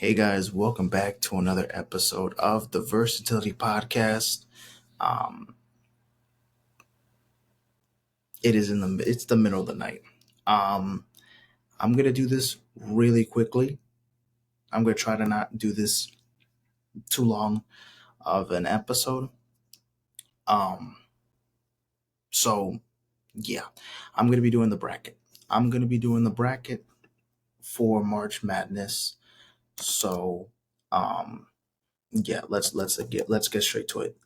Hey guys, welcome back to another episode of the Versatility Podcast. Um, it's the middle of the night. Um, I'm gonna do this really quickly. I'm gonna try to not do this too long of an episode. Um, so yeah, I'm gonna be doing the bracket. I'm gonna be doing the bracket for March Madness. So um, yeah, let's get straight to it.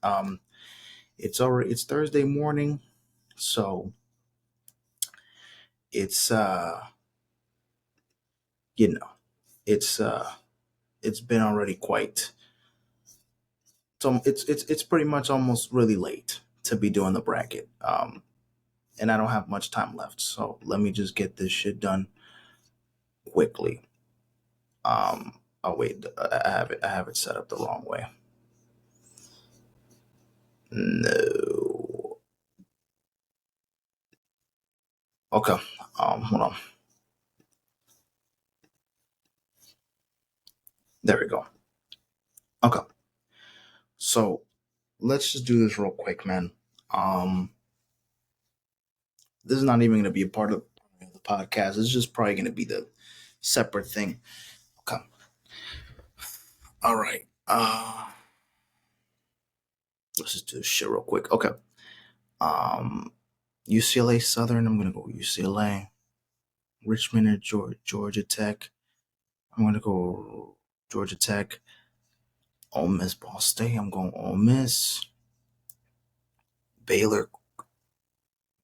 It's Thursday morning, so it's you know it's it's been already quite so it's pretty much almost really late to be doing the bracket, and I don't have much time left, so let me just get this shit done quickly. Oh wait, I have it set up the wrong way. No. Okay. Hold on. There we go. Okay. So let's just do this real quick, man. um this is not even going to be a part of the podcast. It's just probably going to be the separate thing. Okay. All right. Let's just do this shit real quick. Okay. Um, UCLA Southern. I'm gonna go UCLA. Richmond or Georgia Tech. I'm gonna go Georgia Tech. Ole Miss Ball State. I'm going Ole Miss. Baylor.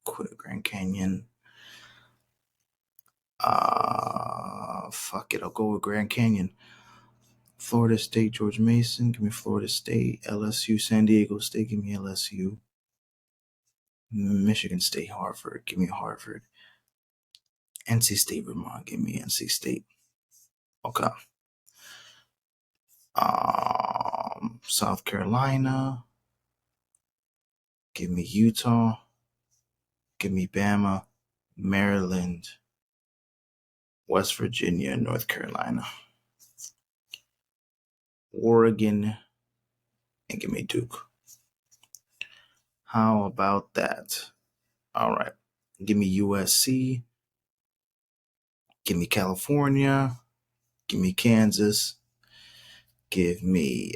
Grand Canyon. Fuck it. I'll go with Grand Canyon. Florida State, George Mason. Give me Florida State. LSU, San Diego State. Give me LSU. Michigan State, Harvard. Give me Harvard. NC State, Vermont. Give me NC State. Okay. South Carolina. Give me Utah. Give me Bama. Maryland. West Virginia. North Carolina. Oregon. And give me Duke. How about that? All right. Give me USC. Give me California. Give me Kansas. Give me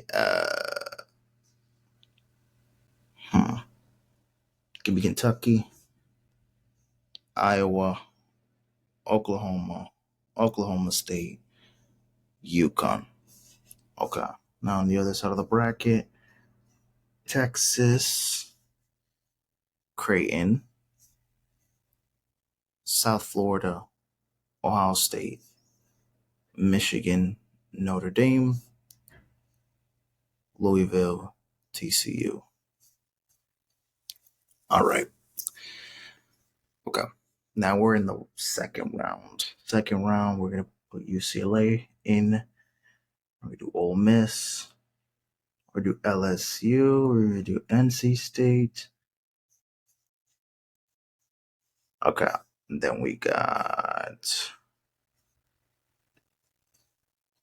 hmm. Give me Kentucky. Iowa. Oklahoma State. UConn. Okay. Now on the other side of the bracket, Texas, Creighton, South Florida, Ohio State, Michigan, Notre Dame, Louisville, TCU. All right. Okay. Now we're in the second round. Second round, we're going to put UCLA in. We're going to do Ole Miss. We're going to do LSU. We're going to do NC State. Okay. And then we got.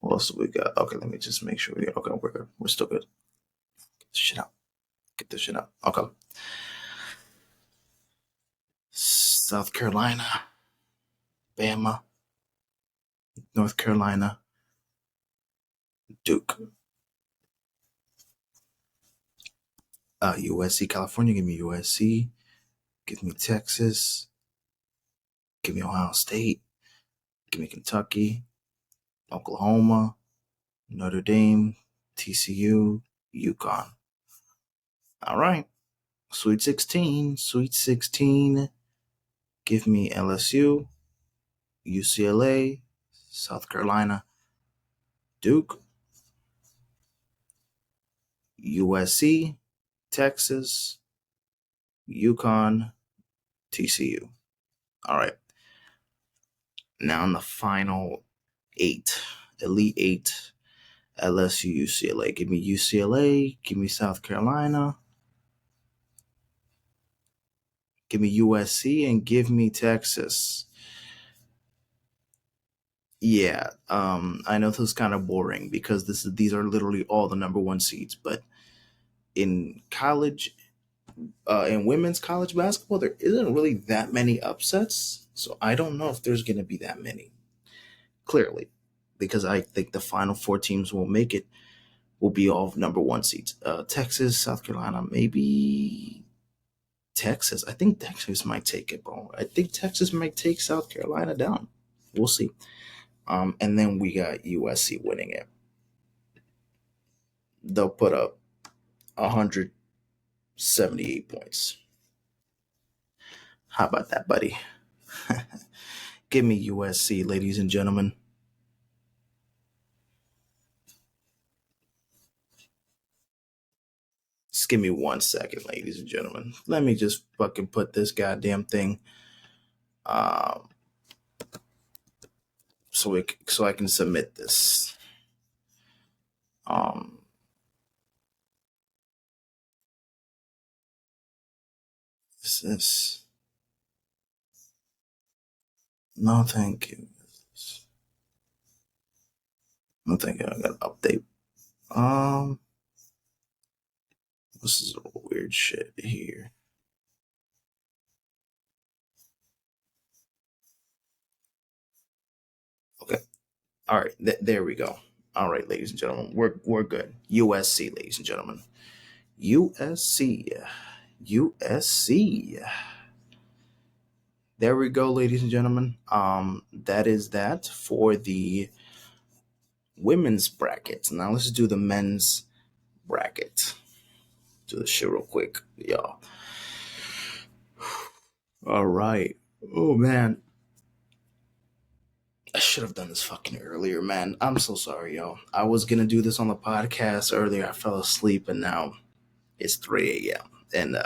What else do we got? Okay, let me just make sure we got. Okay, we're good. We're still good. Get this shit out. Get this shit out. Okay. South Carolina, Bama, North Carolina, Duke. USC, California, give me USC. Give me Texas. Give me Ohio State. Give me Kentucky, Oklahoma, Notre Dame, TCU, UConn. All right. Sweet 16. Sweet 16. Give me LSU, UCLA, South Carolina, Duke, USC, Texas, UConn, TCU. All right. Now in the final 8, Elite 8, LSU, UCLA. Give me UCLA. Give me South Carolina. Give me USC and give me Texas. Yeah, I know this is kind of boring because these are literally all the number one seeds, but in college, in women's college basketball, there isn't really that many upsets. So I don't know if there's going to be that many. Clearly, because I think the final four teams will make it. Will be all number one seeds. Texas, South Carolina, maybe Texas. I think Texas might take it, bro. I think Texas might take South Carolina down. We'll see. And then we got USC winning it. They'll put up 178 points. How about that, buddy? Give me USC, ladies and gentlemen. Just give me 1 second, ladies and gentlemen. Let me just fucking put this goddamn thing um, so I can submit this. Um, this no, thank you. No, thank you. I got to update. Um, this is weird shit here. Okay. All right. There we go. All right, ladies and gentlemen, we're good. USC, ladies and gentlemen. USC. USC. There we go, ladies and gentlemen. That is that for the women's bracket. Now let's do the men's bracket. Do this shit real quick, y'all. All right. Oh man, I should have done this fucking earlier, man. I'm so sorry, y'all. I was gonna do this on the podcast earlier. I fell asleep, and now it's 3 a.m. And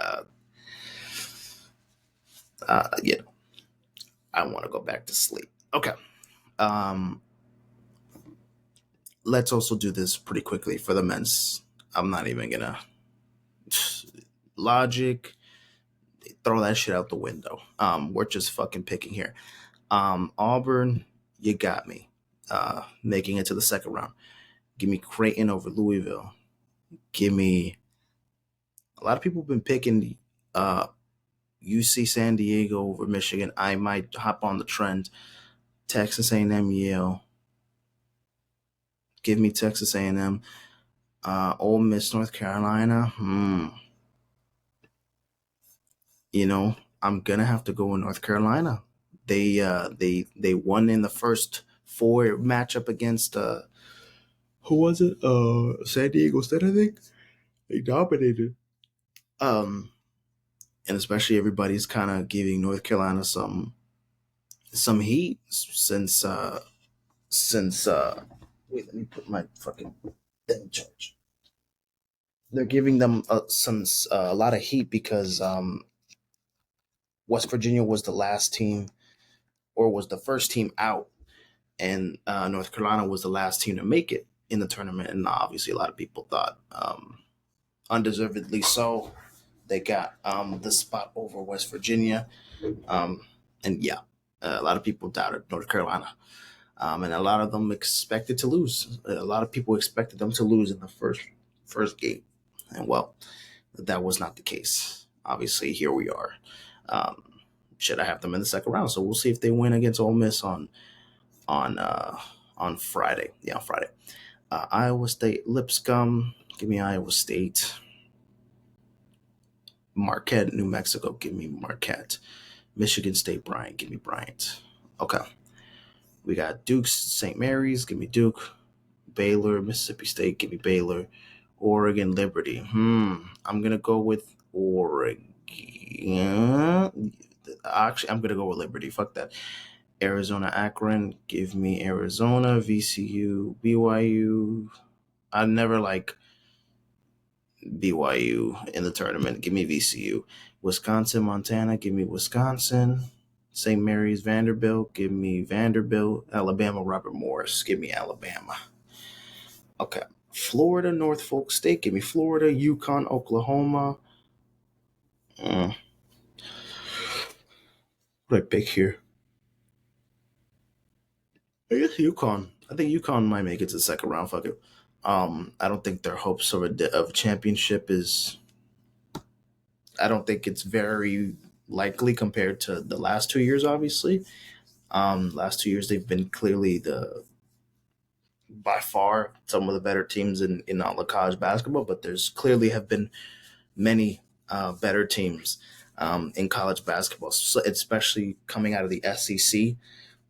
you know, I want to go back to sleep. Okay. Um, let's also do this pretty quickly for the men's. I'm not even gonna logic. Throw that shit out the window. We're just fucking picking here. Auburn, you got me. Making it to the second round. Give me Creighton over Louisville. Give me. A lot of people have been picking UC San Diego over Michigan. I might hop on the trend. Texas A&M, Yale. Give me Texas A&M. Ole Miss, North Carolina. You know, I'm gonna have to go with North Carolina. They won in the first four matchup against who was it? San Diego State, I think. They dominated. Um, and especially everybody's kind of giving North Carolina some heat since wait, let me put my fucking thing in charge. They're giving them a lot of heat because West Virginia was the last team or was the first team out, and North Carolina was the last team to make it in the tournament. And obviously, a lot of people thought undeservedly so they got the spot over West Virginia, and yeah, a lot of people doubted North Carolina. And a lot of them expected to lose. A lot of people expected them to lose in the first game, and well, that was not the case. Obviously, here we are. Um, should I have them in the second round? So we'll see if they win against Ole Miss on uh, on Friday. Yeah, on Friday. Iowa State, Lipscomb. Give me Iowa State. Marquette, New Mexico. Give me Marquette. Michigan State, Bryant. Give me Bryant. Okay. We got Duke, St. Mary's. Give me Duke. Baylor, Mississippi State. Give me Baylor. Oregon, Liberty. I'm gonna go with Oregon. Actually, I'm gonna go with Liberty. Fuck that. Arizona, Akron. Give me Arizona. VCU, BYU. I never like BYU in the tournament. Give me VCU. Wisconsin, Montana. Give me Wisconsin. St. Mary's, Vanderbilt. Give me Vanderbilt. Alabama, Robert Morris. Give me Alabama. Okay. Florida, Norfolk State. Give me Florida. Yukon, Oklahoma. What do I pick here? I guess UConn. I think UConn might make it to the second round. Fuck it. I don't think their hopes of a championship is. I don't think it's very likely compared to the last 2 years. Obviously, last 2 years they've been clearly the by far some of the better teams in all of college basketball. But there's clearly have been many better teams in college basketball, so especially coming out of the SEC.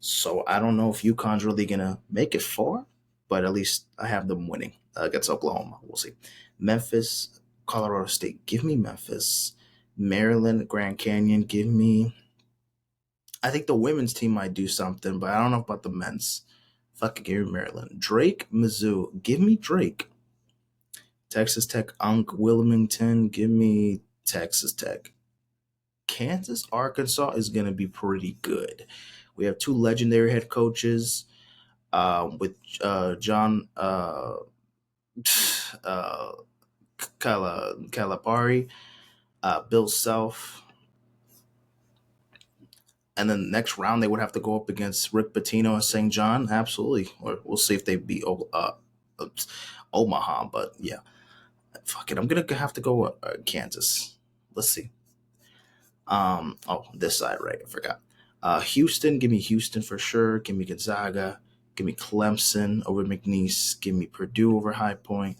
So I don't know if UConn's really gonna make it far, but at least I have them winning against Oklahoma. We'll see. Memphis, Colorado State. Give me Memphis. Maryland, Grand Canyon. Give me. I think the women's team might do something, but I don't know about the men's. Fucking give me Maryland. Drake, Mizzou. Give me Drake. Texas Tech, Unk Wilmington. Give me Texas Tech. Kansas, Arkansas is going to be pretty good. We have two legendary head coaches with John Calipari, Bill Self. And then the next round, they would have to go up against Rick Pitino and St. John. Absolutely. Or we'll see if they beat Omaha. But yeah, fuck it. I'm going to have to go Kansas. Let's see. This side, right? I forgot. Houston, give me Houston for sure. Give me Gonzaga. Give me Clemson over McNeese. Give me Purdue over High Point.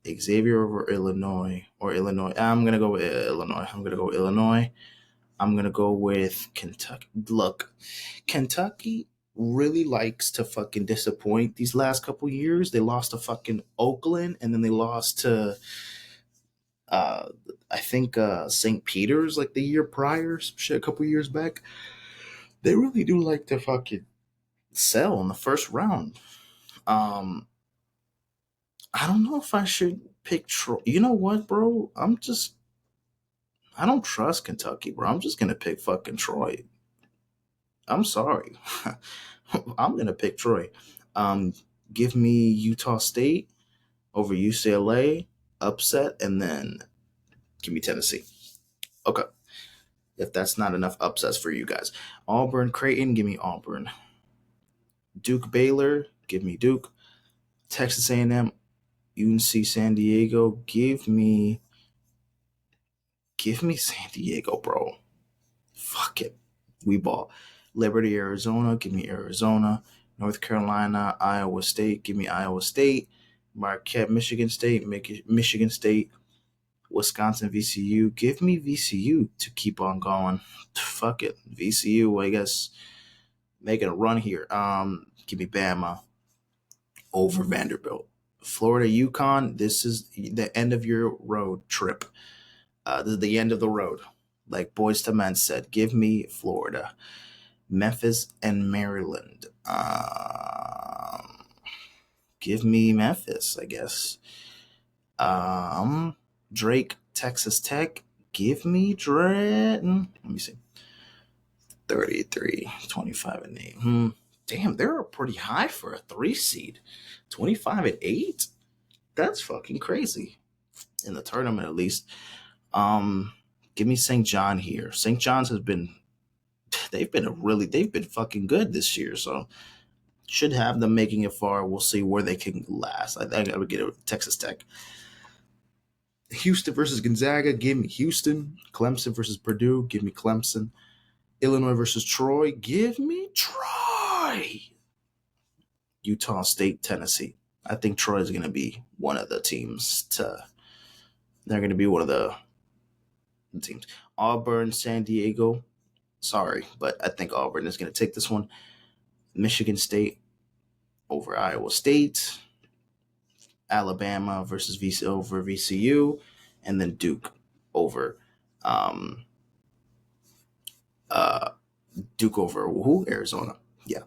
Xavier over Illinois or Illinois. I'm gonna go with Illinois. I'm gonna go with Kentucky. Look, Kentucky really likes to fucking disappoint these last couple years. They lost to fucking Oakland, and then they lost to I think St. Peter's like the year prior, some shit a couple years back. They really do like to fucking sell in the first round. I don't know if I should pick Troy. You know what, bro? I don't trust Kentucky, bro. I'm just gonna pick fucking Troy. I'm sorry. I'm gonna pick Troy. Give me Utah State over UCLA, upset, and then give me Tennessee. Okay. If that's not enough upsets for you guys. Auburn, Creighton, give me Auburn. Duke, Baylor, give me Duke. Texas A&M, UNC, San Diego, give me San Diego, bro. Fuck it. We ball. Liberty, Arizona, give me Arizona. North Carolina, Iowa State, give me Iowa State. Marquette, Michigan State, Michigan State. Wisconsin, VCU, give me VCU to keep on going. Fuck it. VCU, I guess, making a run here. Give me Bama over Vanderbilt. Florida, UConn, this is the end of your road trip. This is the end of the road. Like Boyz II Men said, give me Florida. Memphis and Maryland. Give me Memphis, I guess. Drake, Texas Tech. Give me Drake. Let me see. 33, 25, and 8. Damn, they're pretty high for a 3 seed. 25 and 8? That's fucking crazy. In the tournament, at least. Give me St. John here. St. John's they've been fucking good this year, so should have them making it far. We'll see where they can last. I think I would get it with Texas Tech. Houston versus Gonzaga, give me Houston. Clemson versus Purdue, give me Clemson. Illinois versus Troy, give me Troy. Utah State, Tennessee. I think Troy is going to be one of the teams they're going to be one of the teams. Auburn, San Diego. Sorry, but I think Auburn is going to take this one. Michigan State over Iowa State. Alabama versus VCU, and then Duke over Duke over who? Arizona. Yeah.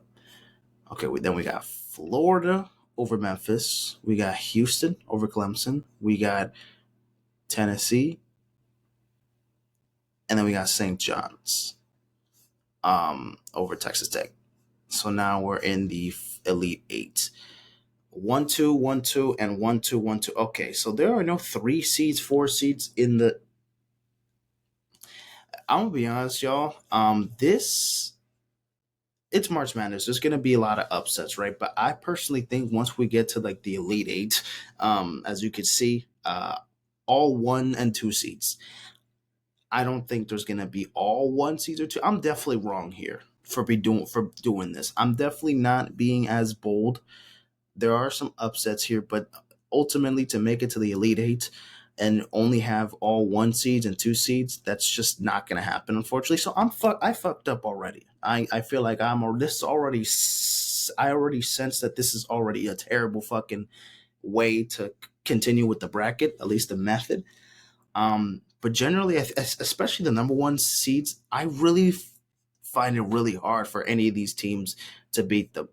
Okay. Then we got Florida over Memphis. We got Houston over Clemson. We got Tennessee, and then we got St. John's over Texas Tech. So now we're in the Elite Eight. 1-2, 1-2, and 1-2, 1-2. Okay, so there are no 3 seeds, 4 seeds in the. I'm gonna be honest, y'all. This it's March Madness. There's going to be a lot of upsets, right? But I personally think once we get to like the Elite Eight, as you can see, all 1 and 2 seeds. I don't think there's going to be all 1 seeds or two. I'm definitely wrong here for doing this. I'm definitely not being as bold. There are some upsets here, but ultimately to make it to the Elite Eight and only have all 1 seeds and 2 seeds, that's just not going to happen, unfortunately. So I fucked up already. I feel like this already. I already sense that this is already a terrible fucking way to continue with the bracket, at least the method. But generally, especially the number 1 seeds, I really find it really hard for any of these teams to beat them.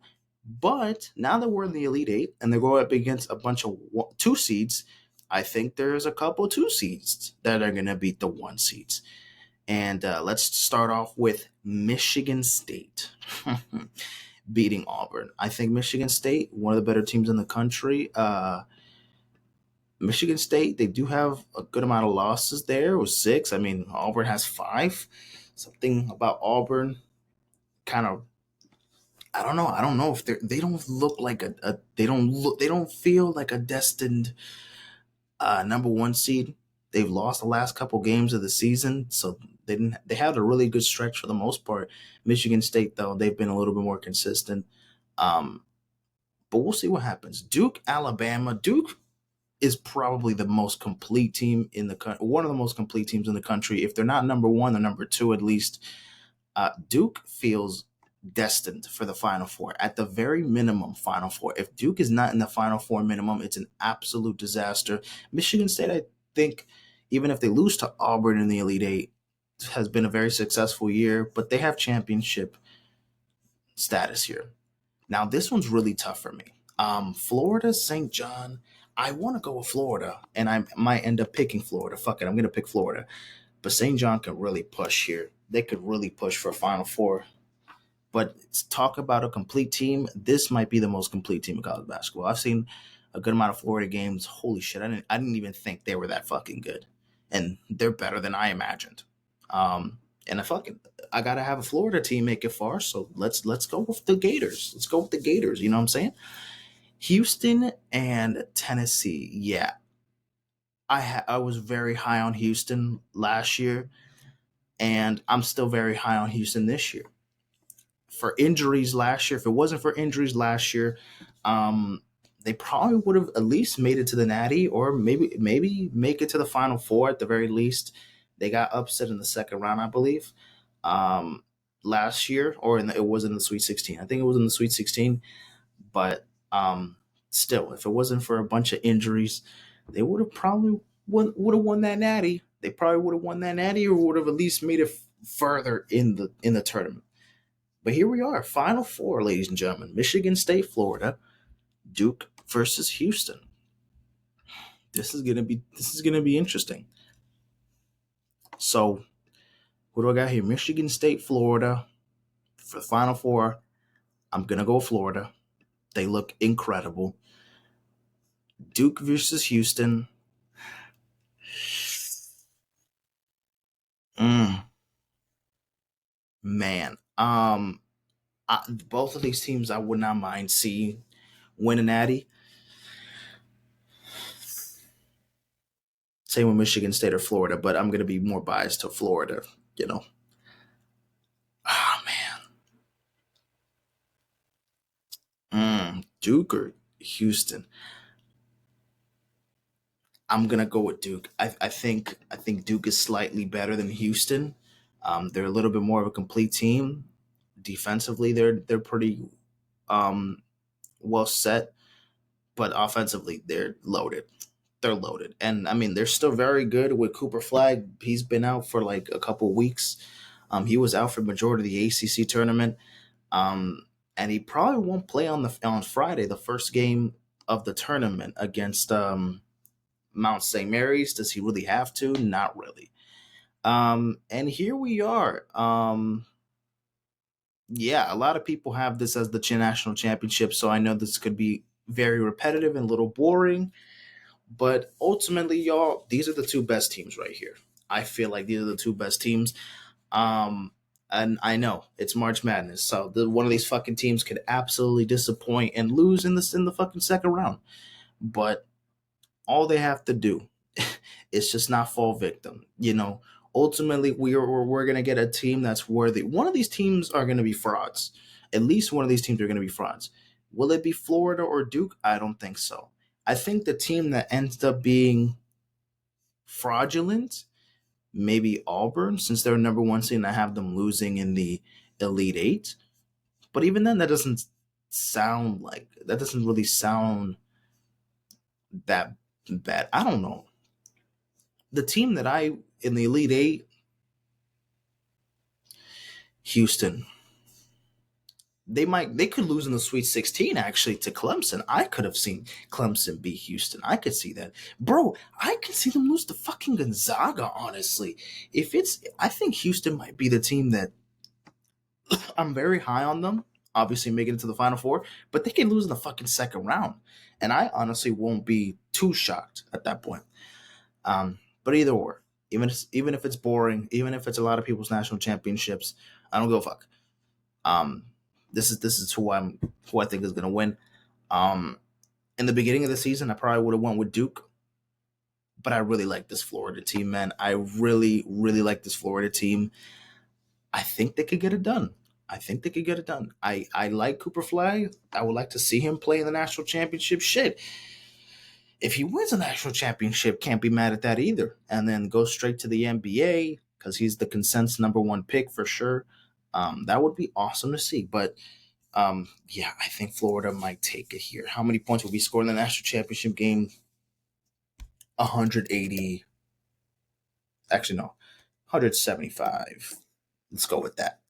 But now that we're in the Elite Eight and they're going up against a bunch of 2 seeds, I think there's a couple 2 seeds that are going to beat the 1 seeds. And let's start off with Michigan State beating Auburn. I think Michigan State, one of the better teams in the country. Michigan State, they do have a good amount of losses there, with 6. I mean, Auburn has 5. Something about Auburn kind of, I don't know. I don't know if they don't look like they don't feel like a destined number 1 seed. They've lost the last couple games of the season, so they had a really good stretch for the most part. Michigan State, though, they've been a little bit more consistent. Um, but we'll see what happens. Duke, Alabama. Duke is probably the most complete team in the country, one of the most complete teams in the country. If they're not number 1, they're number 2 at least. Duke feels destined for the Final Four, at the very minimum, Final Four. If Duke is not in the Final Four minimum, it's an absolute disaster. Michigan State, I think, even if they lose to Auburn in the Elite Eight, has been a very successful year, but they have championship status here. Now, this one's really tough for me. Florida, St. John. I want to go with Florida, and I might end up picking Florida. Fuck it, I'm going to pick Florida. But St. John can really push here. They could really push for a Final Four. But talk about a complete team. This might be the most complete team in college basketball. I've seen a good amount of Florida games. Holy shit, I didn't even think they were that fucking good, and they're better than I imagined. And I gotta have a Florida team make it far. So let's go with the Gators. Let's go with the Gators. You know what I'm saying? Houston and Tennessee. Yeah, I was very high on Houston last year, and I'm still very high on Houston this year. For injuries last year, if it wasn't for injuries last year, they probably would have at least made it to the Natty, or maybe make it to the Final Four at the very least. They got upset in the second round, I believe, last year, or it was in the Sweet 16. I think it was in the Sweet 16, but still, if it wasn't for a bunch of injuries, they would have probably would have won that Natty. They probably would have won that Natty, or would have at least made it further in the tournament. But here we are, Final Four, ladies and gentlemen. Michigan State, Florida, Duke versus Houston. This is gonna be interesting. So, what do I got here? Michigan State, Florida for the Final Four. I'm gonna go Florida. They look incredible. Duke versus Houston. Mm, man, both of these teams I would not mind seeing win a natty. Same with Michigan State or Florida, but I'm gonna be more biased to Florida. You know. Oh man, Duke or Houston. I'm gonna go with Duke. I think Duke is slightly better than Houston. They're a little bit more of a complete team. Defensively, they're pretty um, well set, but offensively, they're loaded. They're loaded, and I mean they're still very good with Cooper Flag. He's been out for like a couple weeks. He was out for the majority of the ACC tournament, um, and he probably won't play on Friday, the first game of the tournament against Mount St. Mary's. Does he really have to? Not really. And here we are. Yeah, a lot of people have this as the national championship, so I know this could be very repetitive and a little boring. But ultimately, y'all, these are the two best teams right here. I feel like these are the two best teams. Um, And I know it's March Madness, so one of these fucking teams could absolutely disappoint and lose in the fucking second round. But all they have to do is just not fall victim. Ultimately, we're gonna get a team that's worthy. One of these teams are gonna be frauds. At least one of these teams are gonna be frauds. Will it be Florida or Duke? I don't think so. I think the team that ends up being fraudulent, maybe Auburn, since they're number one seed and I have them losing in the Elite Eight. But even then, that doesn't really sound that bad. I don't know. The team that I in the Elite Eight, Houston. They could lose in the Sweet 16 actually to Clemson. I could have seen Clemson beat Houston. I could see that. Bro, I could see them lose to fucking Gonzaga, honestly. I think Houston might be the team that I'm very high on them, obviously making it to the Final Four, but they can lose in the fucking second round. And I honestly won't be too shocked at that point. But either or, even if it's boring, even if it's a lot of people's national championships, I don't give a fuck. This is who I think is gonna win. In the beginning of the season, I probably would have went with Duke, but I really like this Florida team, man. I really, really like this Florida team. I think they could get it done. I like Cooper Flag. I would like to see him play in the national championship. Shit. If he wins a national championship, can't be mad at that either. And then go straight to the NBA because he's the consensus number one pick for sure. That would be awesome to see. But yeah, I think Florida might take it here. How many points will be scored in the national championship game? 180. Actually, no, 175. Let's go with that.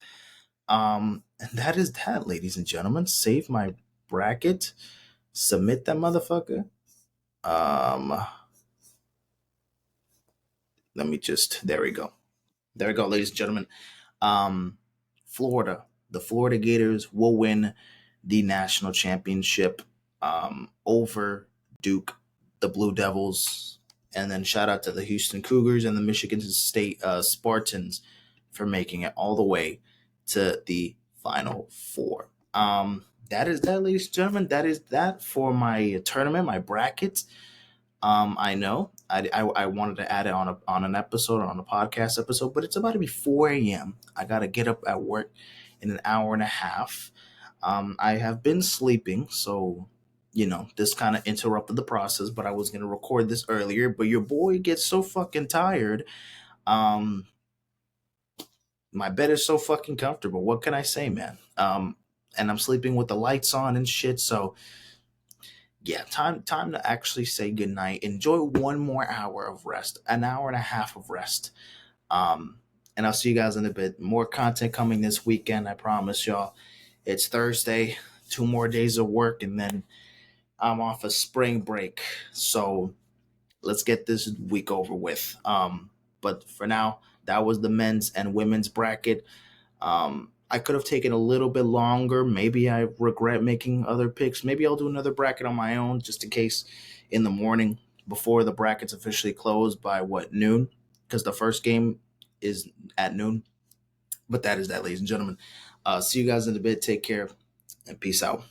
And that is that, ladies and gentlemen. Save my bracket. Submit that motherfucker. Let me just. There we go, ladies and gentlemen. Florida. The Florida Gators will win the national championship over Duke, the Blue Devils, and then shout out to the Houston Cougars and the Michigan State Spartans for making it all the way to the Final Four. That is that, ladies and gentlemen. That is that for my tournament, my bracket. I know I wanted to add it on an episode, on a podcast episode, but it's about to be 4 a.m. I got to get up at work in an hour and a half. I have been sleeping, so this kind of interrupted the process. But I was gonna record this earlier, but your boy gets so fucking tired. My bed is so fucking comfortable. What can I say, man? And I'm sleeping with the lights on and shit. So yeah, time to actually say goodnight. Enjoy one more hour of rest, an hour and a half of rest. And I'll see you guys in a bit. More content coming this weekend, I promise y'all. It's Thursday, 2 more days of work, and then I'm off a spring break. So let's get this week over with. But for now, that was the men's and women's bracket. I could have taken a little bit longer. Maybe I regret making other picks. Maybe I'll do another bracket on my own just in case in the morning before the brackets officially close by noon? Because the first game is at noon. But that is that, ladies and gentlemen. See you guys in a bit. Take care and peace out.